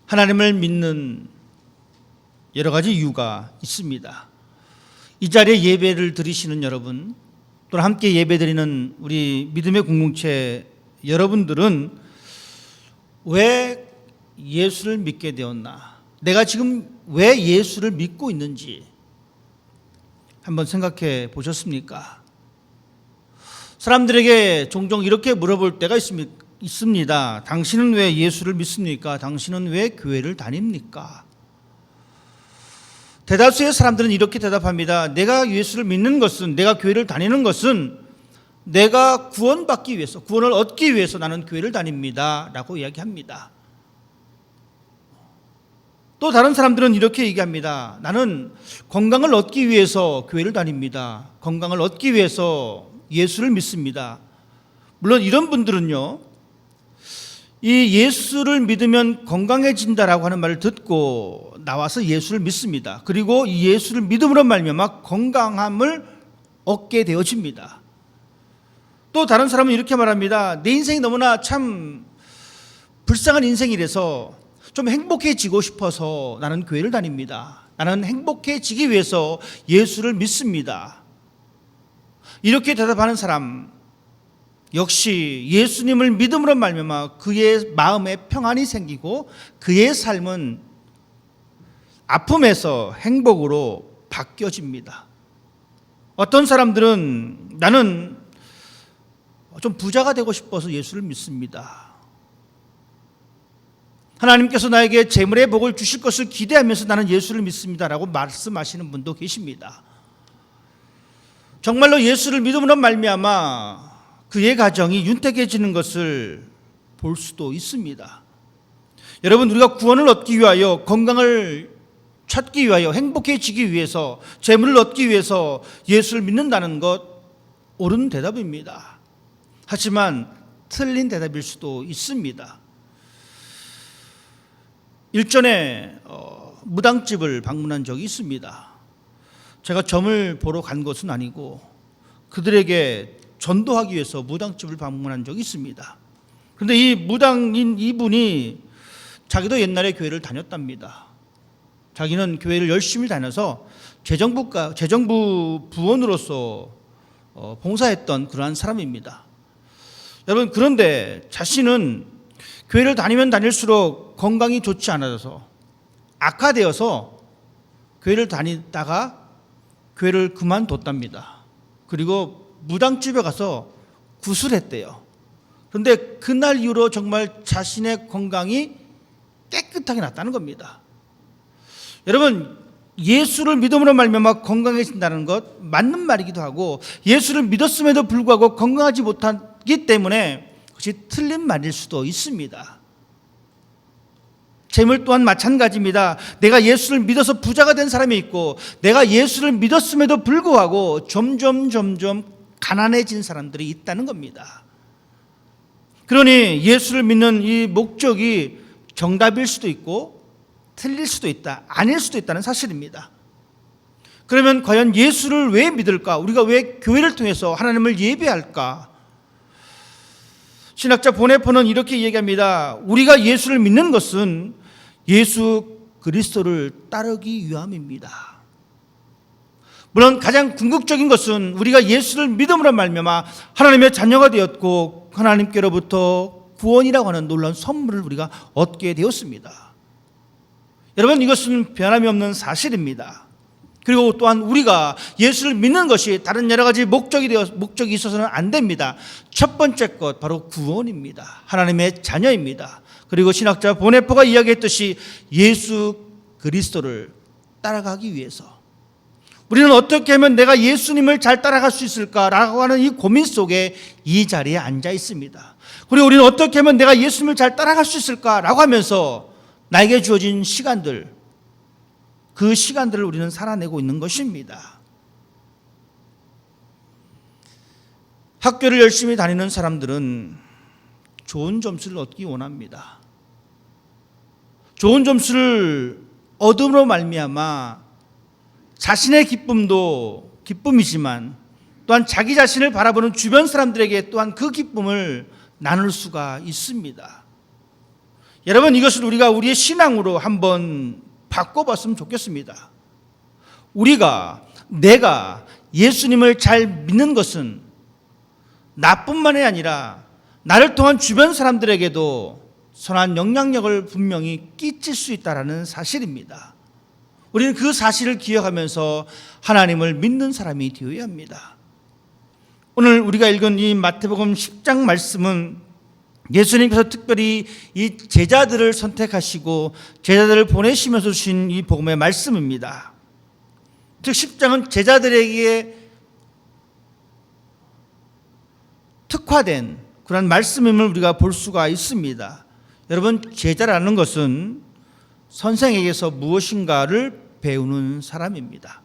하나님을 믿는 여러 가지 이유가 있습니다. 이 자리에 예배를 드리시는 여러분, 또는 함께 예배드리는 우리 믿음의 공동체 여러분들은 왜 예수를 믿게 되었나? 내가 지금 왜 예수를 믿고 있는지 한번 생각해 보셨습니까? 사람들에게 종종 이렇게 물어볼 때가 있습니다. 당신은 왜 예수를 믿습니까? 당신은 왜 교회를 다닙니까? 대다수의 사람들은 이렇게 대답합니다. 내가 예수를 믿는 것은, 내가 교회를 다니는 것은 내가 구원받기 위해서, 구원을 얻기 위해서 나는 교회를 다닙니다 라고 이야기합니다. 또 다른 사람들은 이렇게 얘기합니다. 나는 건강을 얻기 위해서 교회를 다닙니다. 건강을 얻기 위해서 예수를 믿습니다. 물론 이런 분들은요, 이 예수를 믿으면 건강해진다라고 하는 말을 듣고 나와서 예수를 믿습니다. 그리고 이 예수를 믿음으로 말미암아 건강함을 얻게 되어집니다. 또 다른 사람은 이렇게 말합니다. 내 인생이 너무나 참 불쌍한 인생이라서 좀 행복해지고 싶어서 나는 교회를 다닙니다. 나는 행복해지기 위해서 예수를 믿습니다. 이렇게 대답하는 사람 역시 예수님을 믿음으로 말미암아 그의 마음에 평안이 생기고 그의 삶은 아픔에서 행복으로 바뀌어집니다. 어떤 사람들은 나는 좀 부자가 되고 싶어서 예수를 믿습니다. 하나님께서 나에게 재물의 복을 주실 것을 기대하면서 나는 예수를 믿습니다라고 말씀하시는 분도 계십니다. 정말로 예수를 믿음으로 말미암아 그의 가정이 윤택해지는 것을 볼 수도 있습니다. 여러분, 우리가 구원을 얻기 위하여, 건강을 찾기 위하여, 행복해지기 위해서, 재물을 얻기 위해서 예수를 믿는다는 것 옳은 대답입니다. 하지만 틀린 대답일 수도 있습니다. 일전에 무당집을 방문한 적이 있습니다. 제가 점을 보러 간 것은 아니고 그들에게 전도하기 위해서 무당집을 방문한 적이 있습니다. 그런데 이 무당인 이분이 자기도 옛날에 교회를 다녔답니다. 자기는 교회를 열심히 다녀서 재정부 부원으로서 봉사했던 그러한 사람입니다. 여러분, 그런데 자신은 교회를 다니면 다닐수록 건강이 좋지 않아져서 악화되어서 교회를 다니다가 교회를 그만뒀답니다. 그리고 무당집에 가서 구술했대요. 그런데 그날 이후로 정말 자신의 건강이 깨끗하게 났다는 겁니다. 여러분, 예수를 믿음으로 말미암아 건강해진다는 것 맞는 말이기도 하고, 예수를 믿었음에도 불구하고 건강하지 못하기 때문에 그것이 틀린 말일 수도 있습니다. 재물 또한 마찬가지입니다. 내가 예수를 믿어서 부자가 된 사람이 있고, 내가 예수를 믿었음에도 불구하고 점점 가난해진 사람들이 있다는 겁니다. 그러니 예수를 믿는 이 목적이 정답일 수도 있고 틀릴 수도 있다, 아닐 수도 있다는 사실입니다. 그러면 과연 예수를 왜 믿을까? 우리가 왜 교회를 통해서 하나님을 예배할까? 신학자 보네포는 이렇게 얘기합니다. 우리가 예수를 믿는 것은 예수 그리스도를 따르기 위함입니다. 물론 가장 궁극적인 것은 우리가 예수를 믿음으로 말미암아 하나님의 자녀가 되었고 하나님께로부터 구원이라고 하는 놀라운 선물을 우리가 얻게 되었습니다. 여러분, 이것은 변함이 없는 사실입니다. 그리고 또한 우리가 예수를 믿는 것이 다른 여러 가지 목적이 있어서는 안 됩니다. 첫 번째 것 바로 구원입니다. 하나님의 자녀입니다. 그리고 신학자 보네포가 이야기했듯이 예수 그리스도를 따라가기 위해서 우리는 어떻게 하면 내가 예수님을 잘 따라갈 수 있을까라고 하는 이 고민 속에 이 자리에 앉아 있습니다. 그리고 우리는 어떻게 하면 내가 예수님을 잘 따라갈 수 있을까라고 하면서 나에게 주어진 시간들, 그 시간들을 우리는 살아내고 있는 것입니다. 학교를 열심히 다니는 사람들은 좋은 점수를 얻기 원합니다. 좋은 점수를 얻음으로 말미암아 자신의 기쁨도 기쁨이지만 또한 자기 자신을 바라보는 주변 사람들에게 또한 그 기쁨을 나눌 수가 있습니다. 여러분, 이것을 우리가 우리의 신앙으로 한번 바꿔봤으면 좋겠습니다. 내가 예수님을 잘 믿는 것은 나뿐만이 아니라 나를 통한 주변 사람들에게도 선한 영향력을 분명히 끼칠 수 있다는 사실입니다. 우리는 그 사실을 기억하면서 하나님을 믿는 사람이 되어야 합니다. 오늘 우리가 읽은 이 마태복음 10장 말씀은 예수님께서 특별히 이 제자들을 선택하시고 제자들을 보내시면서 주신 이 복음의 말씀입니다. 즉 10장은 제자들에게 특화된 그런 말씀임을 우리가 볼 수가 있습니다. 여러분, 제자라는 것은 선생에게서 무엇인가를 배우는 사람입니다.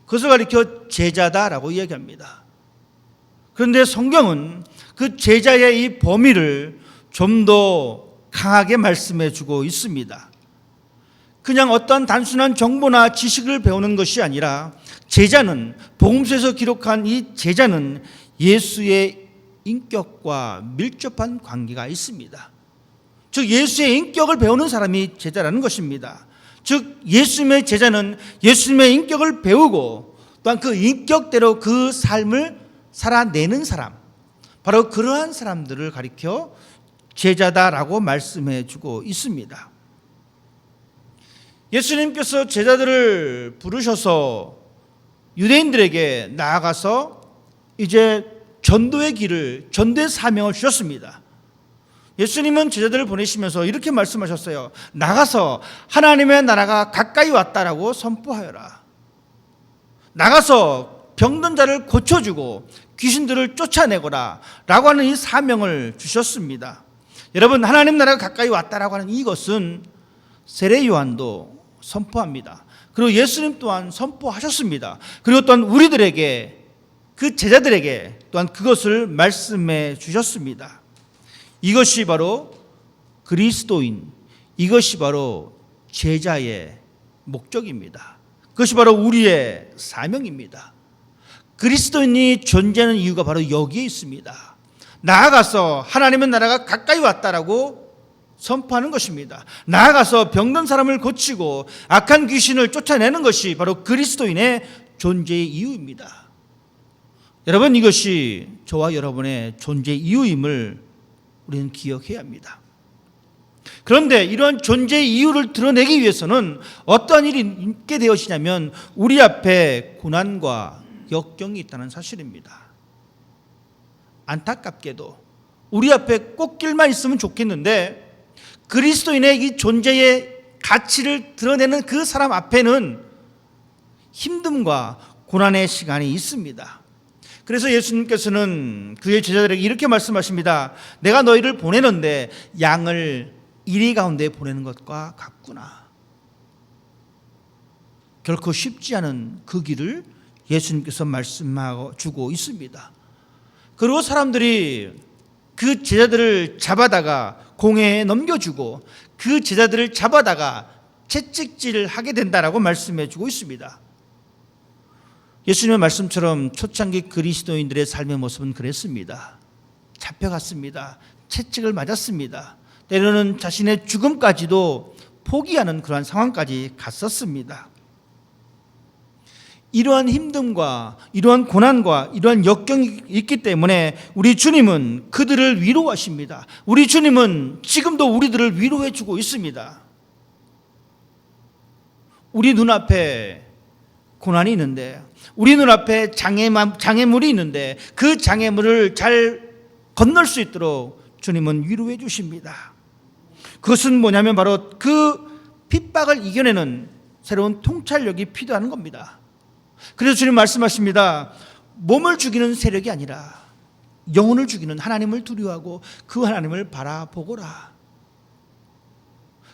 그것을 가리켜 제자다라고 이야기합니다. 그런데 성경은 그 제자의 이 범위를 좀 더 강하게 말씀해 주고 있습니다. 그냥 어떤 단순한 정보나 지식을 배우는 것이 아니라 제자는, 복음서에서 기록한 이 제자는 예수의 인격과 밀접한 관계가 있습니다. 즉 예수의 인격을 배우는 사람이 제자라는 것입니다. 즉 예수님의 제자는 예수님의 인격을 배우고 또한 그 인격대로 그 삶을 살아내는 사람, 바로 그러한 사람들을 가리켜 제자다라고 말씀해 주고 있습니다. 예수님께서 제자들을 부르셔서 유대인들에게 나아가서 이제 전도의 길을, 전도의 사명을 주셨습니다. 예수님은 제자들을 보내시면서 이렇게 말씀하셨어요. 나가서 하나님의 나라가 가까이 왔다라고 선포하여라. 나가서 병든 자를 고쳐주고 귀신들을 쫓아내거라 라고 하는 이 사명을 주셨습니다. 여러분, 하나님 나라가 가까이 왔다라고 하는 이것은 세례 요한도 선포합니다. 그리고 예수님 또한 선포하셨습니다. 그리고 또한 우리들에게, 그 제자들에게 또한 그것을 말씀해 주셨습니다. 이것이 바로 그리스도인, 이것이 바로 제자의 목적입니다. 그것이 바로 우리의 사명입니다. 그리스도인이 존재하는 이유가 바로 여기에 있습니다. 나아가서 하나님의 나라가 가까이 왔다라고 선포하는 것입니다. 나아가서 병든 사람을 고치고 악한 귀신을 쫓아내는 것이 바로 그리스도인의 존재의 이유입니다. 여러분, 이것이 저와 여러분의 존재 이유임을 우리는 기억해야 합니다. 그런데 이러한 존재의 이유를 드러내기 위해서는 어떠한 일이 있게 되어지냐면 우리 앞에 고난과 역경이 있다는 사실입니다. 안타깝게도 우리 앞에 꽃길만 있으면 좋겠는데 그리스도인의 이 존재의 가치를 드러내는 그 사람 앞에는 힘듦과 고난의 시간이 있습니다. 그래서 예수님께서는 그의 제자들에게 이렇게 말씀하십니다. 내가 너희를 보내는데 양을 이리 가운데 보내는 것과 같구나. 결코 쉽지 않은 그 길을 예수님께서 말씀하고 주고 있습니다. 그리고 사람들이 그 제자들을 잡아다가 공회에 넘겨주고 그 제자들을 잡아다가 채찍질을 하게 된다라고 말씀해 주고 있습니다. 예수님의 말씀처럼 초창기 그리스도인들의 삶의 모습은 그랬습니다. 잡혀갔습니다. 채찍을 맞았습니다. 때로는 자신의 죽음까지도 포기하는 그러한 상황까지 갔었습니다. 이러한 힘듦과 이러한 고난과 이러한 역경이 있기 때문에 우리 주님은 그들을 위로하십니다. 우리 주님은 지금도 우리들을 위로해 주고 있습니다. 우리 눈앞에 고난이 있는데, 우리 눈앞에 장애물이 있는데 그 장애물을 잘 건널 수 있도록 주님은 위로해 주십니다. 그것은 뭐냐면 바로 그 핍박을 이겨내는 새로운 통찰력이 필요한 겁니다. 그래서 주님 말씀하십니다. 몸을 죽이는 세력이 아니라 영혼을 죽이는 하나님을 두려워하고 그 하나님을 바라보거라.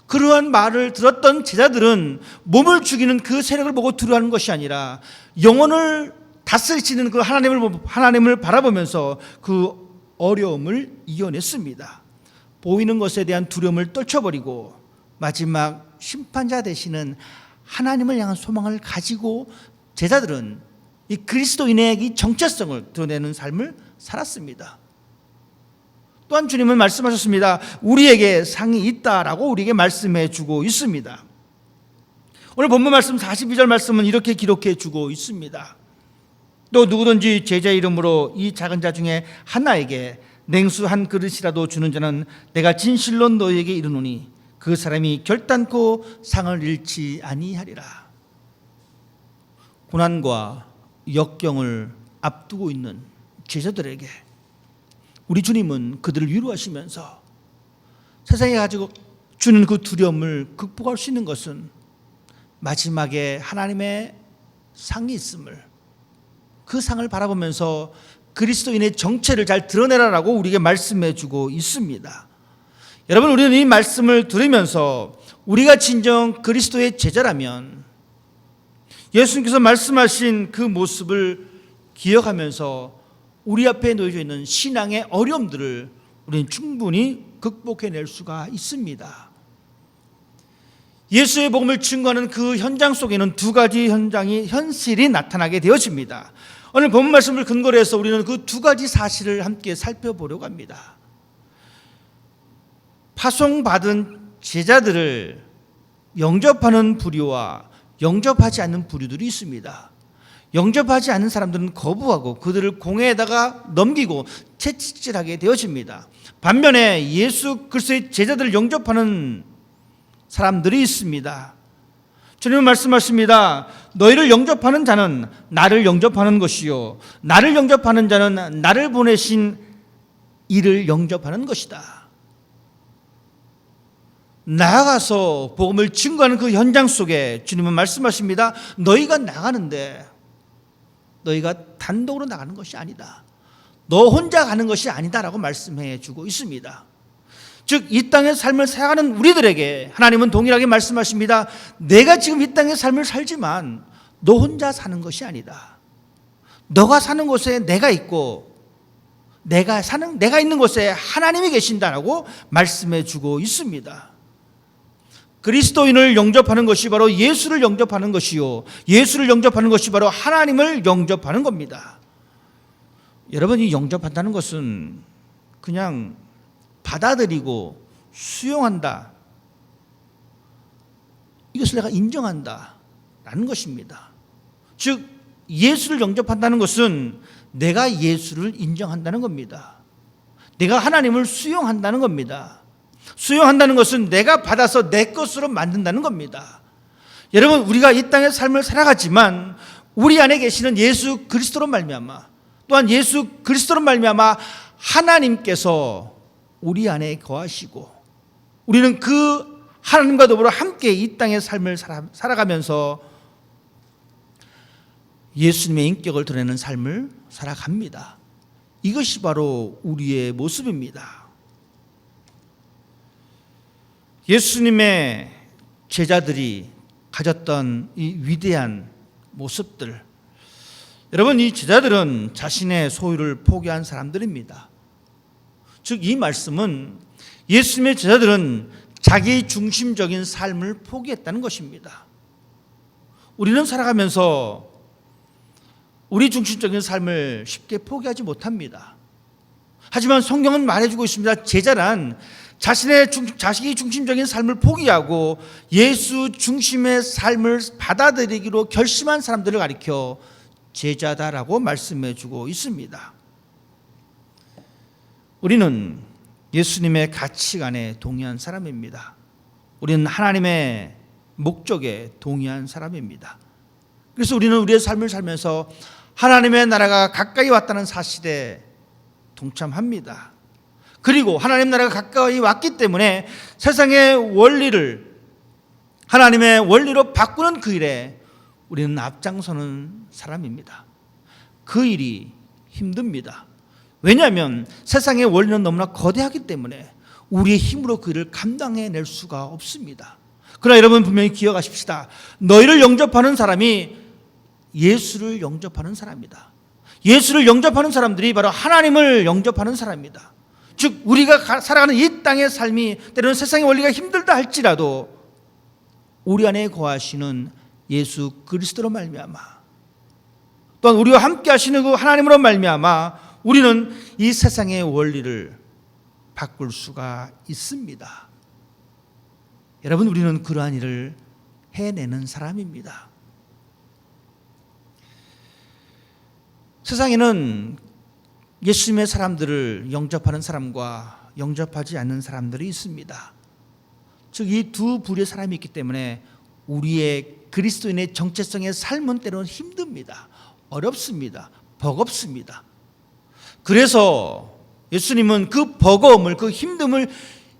그러한 말을 들었던 제자들은 몸을 죽이는 그 세력을 보고 두려워하는 것이 아니라 영혼을 다스리시는 그 하나님을 바라보면서 그 어려움을 이겨냈습니다. 보이는 것에 대한 두려움을 떨쳐버리고 마지막 심판자 되시는 하나님을 향한 소망을 가지고 제자들은 이 그리스도인의 이 정체성을 드러내는 삶을 살았습니다. 또한 주님은 말씀하셨습니다. 우리에게 상이 있다라고 우리에게 말씀해 주고 있습니다. 오늘 본문 말씀 42절 말씀은 이렇게 기록해 주고 있습니다. 또 누구든지 제자 이름으로 이 작은 자 중에 하나에게 냉수 한 그릇이라도 주는 자는 내가 진실로 너희에게 이르노니 그 사람이 결단코 상을 잃지 아니하리라. 고난과 역경을 앞두고 있는 제자들에게 우리 주님은 그들을 위로하시면서 세상에 가지고 주는 그 두려움을 극복할 수 있는 것은 마지막에 하나님의 상이 있음을, 그 상을 바라보면서 그리스도인의 정체를 잘 드러내라라고 우리에게 말씀해 주고 있습니다. 여러분, 우리는 이 말씀을 들으면서 우리가 진정 그리스도의 제자라면 예수님께서 말씀하신 그 모습을 기억하면서 우리 앞에 놓여져 있는 신앙의 어려움들을 우리는 충분히 극복해낼 수가 있습니다. 예수의 복음을 증거하는 그 현장 속에는 두 가지 현실이 나타나게 되어집니다. 오늘 본문 말씀을 근거로 해서 우리는 그 두 가지 사실을 함께 살펴보려고 합니다. 파송받은 제자들을 영접하는 부류와 영접하지 않는 부류들이 있습니다. 영접하지 않는 사람들은 거부하고 그들을 공회에다가 넘기고 채찍질하게 되어집니다. 반면에 예수 그리스도의 제자들을 영접하는 사람들이 있습니다. 주님은 말씀하십니다. 너희를 영접하는 자는 나를 영접하는 것이요 나를 영접하는 자는 나를 보내신 이를 영접하는 것이다. 나아가서 복음을 증거하는 그 현장 속에 주님은 말씀하십니다. 너희가 나가는데 너희가 단독으로 나가는 것이 아니다. 너 혼자 가는 것이 아니다라고 말씀해 주고 있습니다. 즉 이 땅의 삶을 살아가는 우리들에게 하나님은 동일하게 말씀하십니다. 내가 지금 이 땅의 삶을 살지만 너 혼자 사는 것이 아니다. 너가 사는 곳에 내가 있고 내가 있는 곳에 하나님이 계신다라고 말씀해 주고 있습니다. 그리스도인을 영접하는 것이 바로 예수를 영접하는 것이요 예수를 영접하는 것이 바로 하나님을 영접하는 겁니다. 여러분이 영접한다는 것은 그냥 받아들이고 수용한다, 이것을 내가 인정한다 라는 것입니다. 즉 예수를 영접한다는 것은 내가 예수를 인정한다는 겁니다. 내가 하나님을 수용한다는 겁니다. 수용한다는 것은 내가 받아서 내 것으로 만든다는 겁니다. 여러분, 우리가 이 땅의 삶을 살아가지만 우리 안에 계시는 예수 그리스도로 말미암아, 또한 예수 그리스도로 말미암아 하나님께서 우리 안에 거하시고 우리는 그 하나님과 더불어 함께 이 땅의 삶을 살아가면서 예수님의 인격을 드러내는 삶을 살아갑니다. 이것이 바로 우리의 모습입니다. 예수님의 제자들이 가졌던 이 위대한 모습들, 여러분, 이 제자들은 자신의 소유를 포기한 사람들입니다. 즉 이 말씀은 예수님의 제자들은 자기 중심적인 삶을 포기했다는 것입니다. 우리는 살아가면서 우리 중심적인 삶을 쉽게 포기하지 못합니다. 하지만 성경은 말해주고 있습니다. 제자란 자기 중심적인 삶을 포기하고 예수 중심의 삶을 받아들이기로 결심한 사람들을 가리켜 제자다라고 말씀해주고 있습니다. 우리는 예수님의 가치관에 동의한 사람입니다. 우리는 하나님의 목적에 동의한 사람입니다. 그래서 우리는 우리의 삶을 살면서 하나님의 나라가 가까이 왔다는 사실에 동참합니다. 그리고 하나님 나라가 가까이 왔기 때문에 세상의 원리를 하나님의 원리로 바꾸는 그 일에 우리는 앞장서는 사람입니다. 그 일이 힘듭니다. 왜냐하면 세상의 원리는 너무나 거대하기 때문에 우리의 힘으로 그 일을 감당해낼 수가 없습니다. 그러나 여러분 분명히 기억하십시다. 너희를 영접하는 사람이 예수를 영접하는 사람이다. 예수를 영접하는 사람들이 바로 하나님을 영접하는 사람입니다. 즉 우리가 살아가는 이 땅의 삶이 때로는 세상의 원리가 힘들다 할지라도 우리 안에 거하시는 예수 그리스도로 말미암아, 또한 우리와 함께 하시는 그 하나님으로 말미암아 우리는 이 세상의 원리를 바꿀 수가 있습니다. 여러분, 우리는 그러한 일을 해내는 사람입니다. 세상에는 예수님의 사람들을 영접하는 사람과 영접하지 않는 사람들이 있습니다. 즉, 이 두 부류의 사람이 있기 때문에 우리의 그리스도인의 정체성의 삶은 때로는 힘듭니다. 어렵습니다. 버겁습니다. 그래서 예수님은 그 버거움을, 그 힘듦을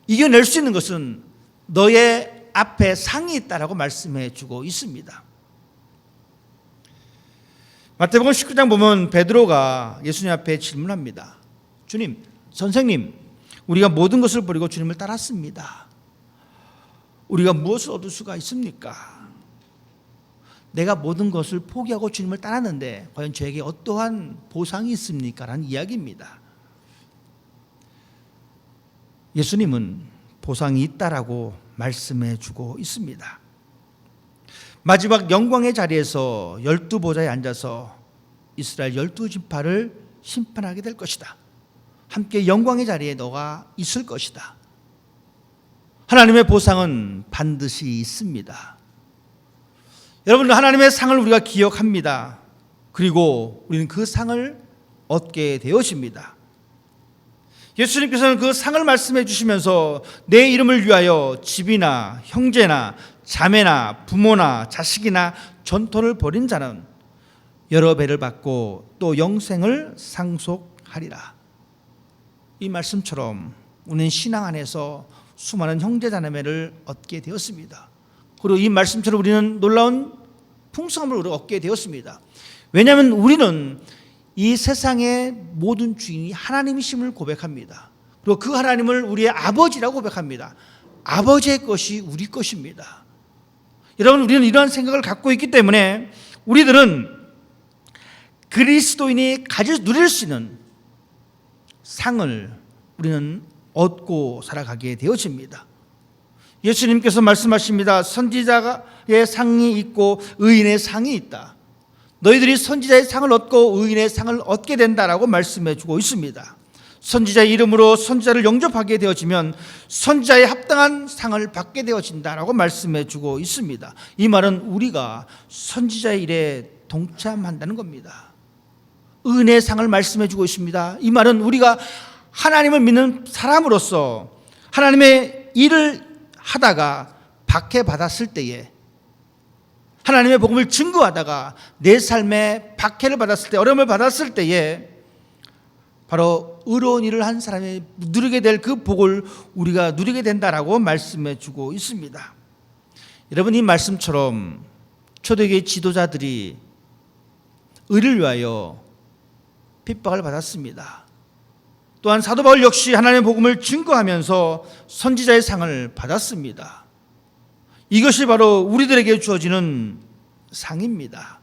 이겨낼 수 있는 것은 너의 앞에 상이 있다라고 말씀해 주고 있습니다. 마태복음 19장 보면 베드로가 예수님 앞에 질문합니다. 주님, 선생님, 우리가 모든 것을 버리고 주님을 따랐습니다. 우리가 무엇을 얻을 수가 있습니까? 내가 모든 것을 포기하고 주님을 따랐는데 과연 저에게 어떠한 보상이 있습니까? 라는 이야기입니다. 예수님은 보상이 있다라고 말씀해 주고 있습니다. 마지막 영광의 자리에서 12보좌에 앉아서 이스라엘 12지파를 심판하게 될 것이다. 함께 영광의 자리에 너가 있을 것이다. 하나님의 보상은 반드시 있습니다. 여러분, 하나님의 상을 우리가 기억합니다. 그리고 우리는 그 상을 얻게 되어집니다. 예수님께서는 그 상을 말씀해 주시면서 내 이름을 위하여 집이나 형제나 자매나 부모나 자식이나 전토를 벌인 자는 여러 배를 받고 또 영생을 상속하리라. 이 말씀처럼 우리는 신앙 안에서 수많은 형제자매를 얻게 되었습니다. 그리고 이 말씀처럼 우리는 놀라운 풍성함을 얻게 되었습니다. 왜냐하면 우리는 이 세상의 모든 주인이 하나님이심을 고백합니다. 그리고 그 하나님을 우리의 아버지라고 고백합니다. 아버지의 것이 우리 것입니다. 여러분, 우리는 이러한 생각을 갖고 있기 때문에 우리들은 그리스도인이 누릴 수 있는 상을 우리는 얻고 살아가게 되어집니다. 예수님께서 말씀하십니다. 선지자의 상이 있고 의인의 상이 있다. 너희들이 선지자의 상을 얻고 의인의 상을 얻게 된다라고 말씀해 주고 있습니다. 선지자의 이름으로 선지자를 영접하게 되어지면 선지자의 합당한 상을 받게 되어진다라고 말씀해 주고 있습니다. 이 말은 우리가 선지자의 일에 동참한다는 겁니다. 의인의 상을 말씀해 주고 있습니다. 이 말은 우리가 하나님을 믿는 사람으로서 하나님의 일을 하다가 박해받았을 때에, 하나님의 복음을 증거하다가 내 삶에 박해를 받았을 때, 어려움을 받았을 때에 바로 의로운 일을 한 사람이 누리게 될 그 복을 우리가 누리게 된다라고 말씀해 주고 있습니다. 여러분, 이 말씀처럼 초대교회 지도자들이 의를 위하여 핍박을 받았습니다. 또한 사도 바울 역시 하나님의 복음을 증거하면서 선지자의 상을 받았습니다. 이것이 바로 우리들에게 주어지는 상입니다.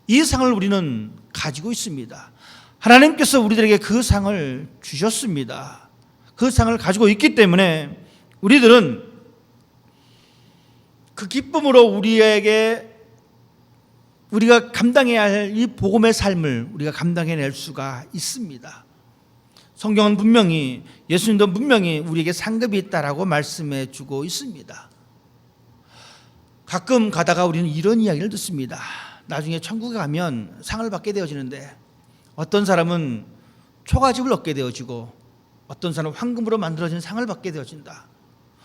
이 상을 우리는 가지고 있습니다. 하나님께서 우리들에게 그 상을 주셨습니다. 그 상을 가지고 있기 때문에 우리들은 그 기쁨으로 우리가 감당해야 할 이 복음의 삶을 우리가 감당해낼 수가 있습니다. 성경은 분명히, 예수님도 분명히 우리에게 상급이 있다라고 말씀해 주고 있습니다. 가끔 가다가 우리는 이런 이야기를 듣습니다. 나중에 천국에 가면 상을 받게 되어지는데 어떤 사람은 초가집을 얻게 되어지고 어떤 사람은 황금으로 만들어진 상을 받게 되어진다.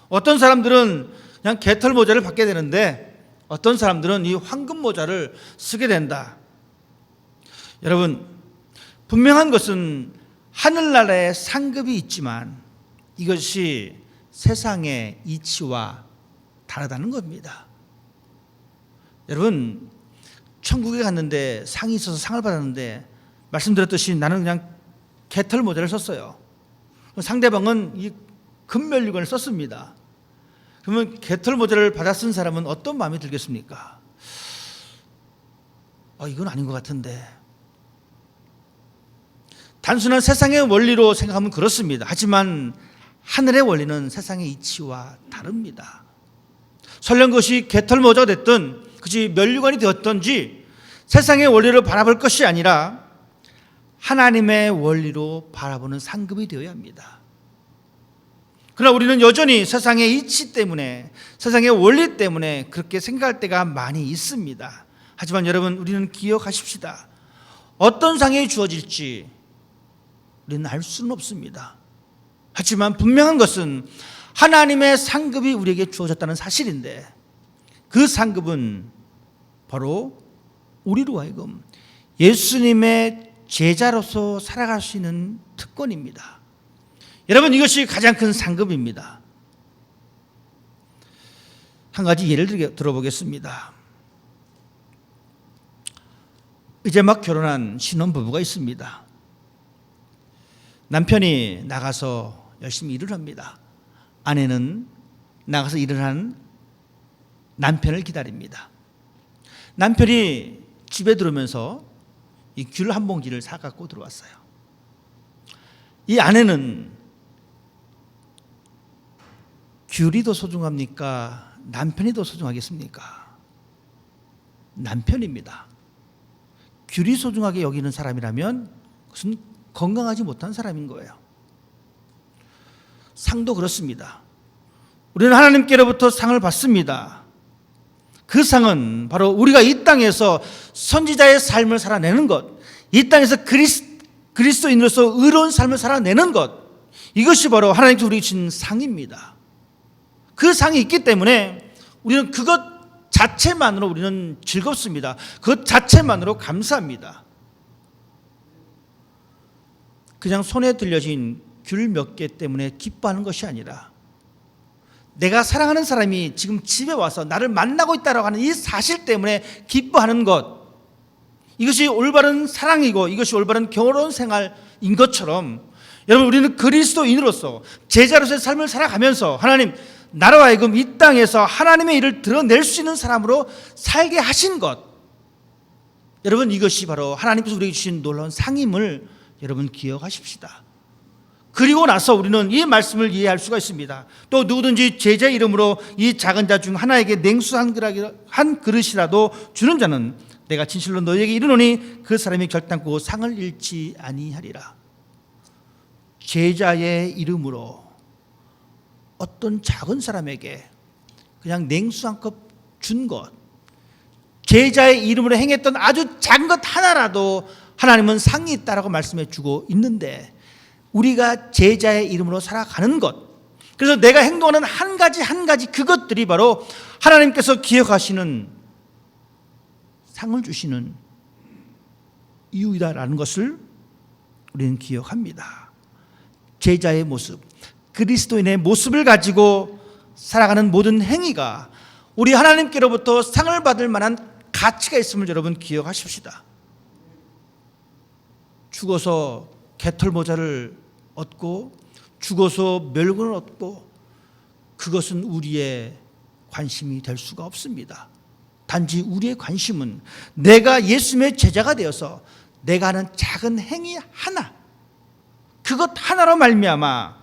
어떤 사람들은 그냥 개털 모자를 받게 되는데 어떤 사람들은 이 황금 모자를 쓰게 된다. 여러분, 분명한 것은 하늘나라에 상급이 있지만 이것이 세상의 이치와 다르다는 겁니다. 여러분, 천국에 갔는데 상이 있어서 상을 받았는데 말씀드렸듯이 나는 그냥 개털 모자를 썼어요. 상대방은 이 금면류관을 썼습니다. 그러면 개털 모자를 받아 쓴 사람은 어떤 마음이 들겠습니까? 이건 아닌 것 같은데. 단순한 세상의 원리로 생각하면 그렇습니다. 하지만 하늘의 원리는 세상의 이치와 다릅니다. 설령 그것이 개털 모자가 됐든 그것이 면류관이 되었든지 세상의 원리를 바라볼 것이 아니라 하나님의 원리로 바라보는 상급이 되어야 합니다. 그러나 우리는 여전히 세상의 이치 때문에, 세상의 원리 때문에 그렇게 생각할 때가 많이 있습니다. 하지만 여러분, 우리는 기억하십시다. 어떤 상이 주어질지 우리는 알 수는 없습니다. 하지만 분명한 것은 하나님의 상급이 우리에게 주어졌다는 사실인데, 그 상급은 바로 우리로 하여금 예수님의 제자로서 살아갈 수 있는 특권입니다. 여러분, 이것이 가장 큰 상급입니다. 한 가지 예를 들어보겠습니다. 이제 막 결혼한 신혼부부가 있습니다. 남편이 나가서 열심히 일을 합니다. 아내는 나가서 일을 한 남편을 기다립니다. 남편이 집에 들어오면서 이 귤 한 봉지를 사갖고 들어왔어요. 이 아내는 귤이 더 소중합니까? 남편이 더 소중하겠습니까? 남편입니다. 귤이 소중하게 여기는 사람이라면 그것은 건강하지 못한 사람인 거예요. 상도 그렇습니다. 우리는 하나님께로부터 상을 받습니다. 그 상은 바로 우리가 이 땅에서 선지자의 삶을 살아내는 것, 이 땅에서 그리스도인으로서 의로운 삶을 살아내는 것, 이것이 바로 하나님께서 우리에게 주신 상입니다. 그 상이 있기 때문에 우리는 그것 자체만으로 우리는 즐겁습니다. 그것 자체만으로 감사합니다. 그냥 손에 들려진 귤 몇 개 때문에 기뻐하는 것이 아니라, 내가 사랑하는 사람이 지금 집에 와서 나를 만나고 있다고 하는 이 사실 때문에 기뻐하는 것, 이것이 올바른 사랑이고 이것이 올바른 결혼 생활인 것처럼, 여러분, 우리는 그리스도인으로서 제자로서의 삶을 살아가면서 하나님, 나로 하여금 이 땅에서 하나님의 일을 드러낼 수 있는 사람으로 살게 하신 것, 여러분, 이것이 바로 하나님께서 우리에게 주신 놀라운 상임을 여러분 기억하십시다. 그리고 나서 우리는 이 말씀을 이해할 수가 있습니다. 또 누구든지 제자 이름으로 이 작은 자 중 하나에게 냉수 한 그릇이라도 주는 자는 내가 진실로 너희에게 이르노니 그 사람이 결단코 상을 잃지 아니하리라. 제자의 이름으로 어떤 작은 사람에게 그냥 냉수 한 컵 준 것, 제자의 이름으로 행했던 아주 작은 것 하나라도 하나님은 상이 있다라고 말씀해 주고 있는데, 우리가 제자의 이름으로 살아가는 것, 그래서 내가 행동하는 한 가지 한 가지 그것들이 바로 하나님께서 기억하시는 상을 주시는 이유이다라는 것을 우리는 기억합니다. 제자의 모습, 그리스도인의 모습을 가지고 살아가는 모든 행위가 우리 하나님께로부터 상을 받을 만한 가치가 있음을 여러분 기억하십시다. 죽어서 개털모자를 얻고 죽어서 멸군을 얻고 그것은 우리의 관심이 될 수가 없습니다. 단지 우리의 관심은 내가 예수님의 제자가 되어서 내가 하는 작은 행위 하나, 그것 하나로 말미암아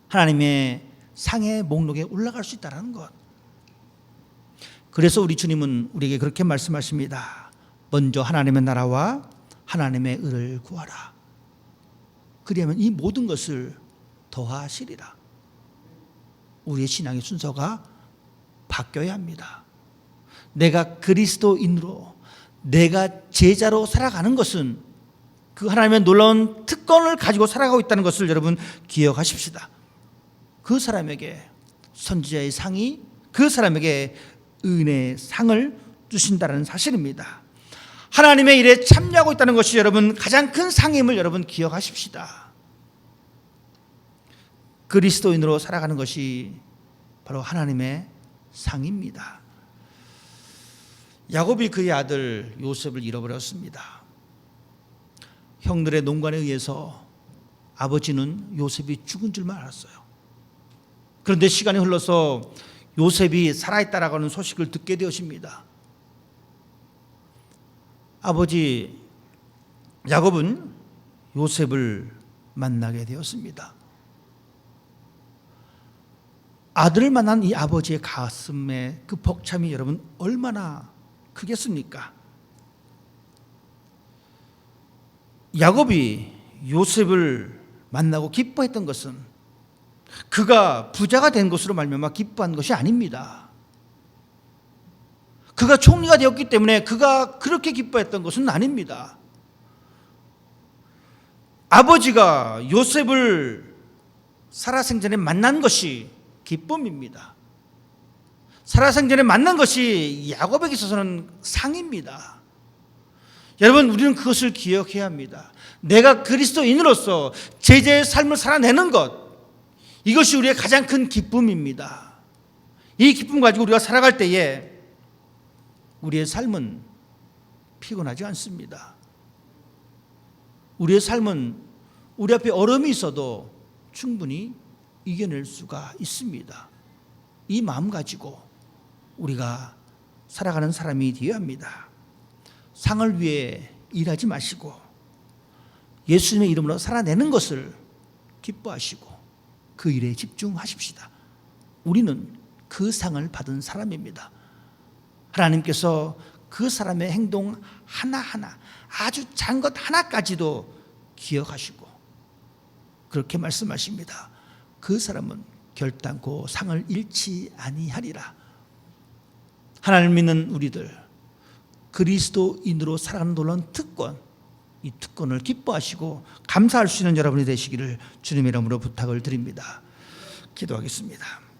하나님의 상의 목록에 올라갈 수 있다는 것. 그래서 우리 주님은 우리에게 그렇게 말씀하십니다. 먼저 하나님의 나라와 하나님의 의를 구하라. 그리하면 이 모든 것을 더하시리라. 우리의 신앙의 순서가 바뀌어야 합니다. 내가 그리스도인으로, 내가 제자로 살아가는 것은 그 하나님의 놀라운 특권을 가지고 살아가고 있다는 것을 여러분 기억하십시다. 그 사람에게 선지자의 상이, 그 사람에게 은혜의 상을 주신다는 사실입니다. 하나님의 일에 참여하고 있다는 것이 여러분 가장 큰 상임을 여러분 기억하십시다. 그리스도인으로 살아가는 것이 바로 하나님의 상입니다. 야곱이 그의 아들 요셉을 잃어버렸습니다. 형들의 농간에 의해서 아버지는 요셉이 죽은 줄만 알았어요. 그런데 시간이 흘러서 요셉이 살아있다라고 하는 소식을 듣게 되었습니다. 아버지 야곱은 요셉을 만나게 되었습니다. 아들을 만난 이 아버지의 가슴에 그 벅참이 여러분 얼마나 크겠습니까? 야곱이 요셉을 만나고 기뻐했던 것은 그가 부자가 된 것으로 말미암아 기뻐한 것이 아닙니다. 그가 총리가 되었기 때문에 그가 그렇게 기뻐했던 것은 아닙니다. 아버지가 요셉을 살아생전에 만난 것이 기쁨입니다. 살아생전에 만난 것이 야곱에게 있어서는 상입니다. 여러분, 우리는 그것을 기억해야 합니다. 내가 그리스도인으로서 제자의 삶을 살아내는 것, 이것이 우리의 가장 큰 기쁨입니다. 이 기쁨 가지고 우리가 살아갈 때에 우리의 삶은 피곤하지 않습니다. 우리의 삶은 우리 앞에 어려움이 있어도 충분히 이겨낼 수가 있습니다. 이 마음 가지고 우리가 살아가는 사람이 되어야 합니다. 상을 위해 일하지 마시고 예수님의 이름으로 살아내는 것을 기뻐하시고 그 일에 집중하십시다. 우리는 그 상을 받은 사람입니다. 하나님께서 그 사람의 행동 하나하나, 아주 작은 것 하나까지도 기억하시고 그렇게 말씀하십니다. 그 사람은 결단코 상을 잃지 아니하리라. 하나님을 믿는 우리들, 그리스도인으로 살아가는 놀라운 특권, 이 특권을 기뻐하시고 감사할 수 있는 여러분이 되시기를 주님의 이름으로 부탁을 드립니다. 기도하겠습니다.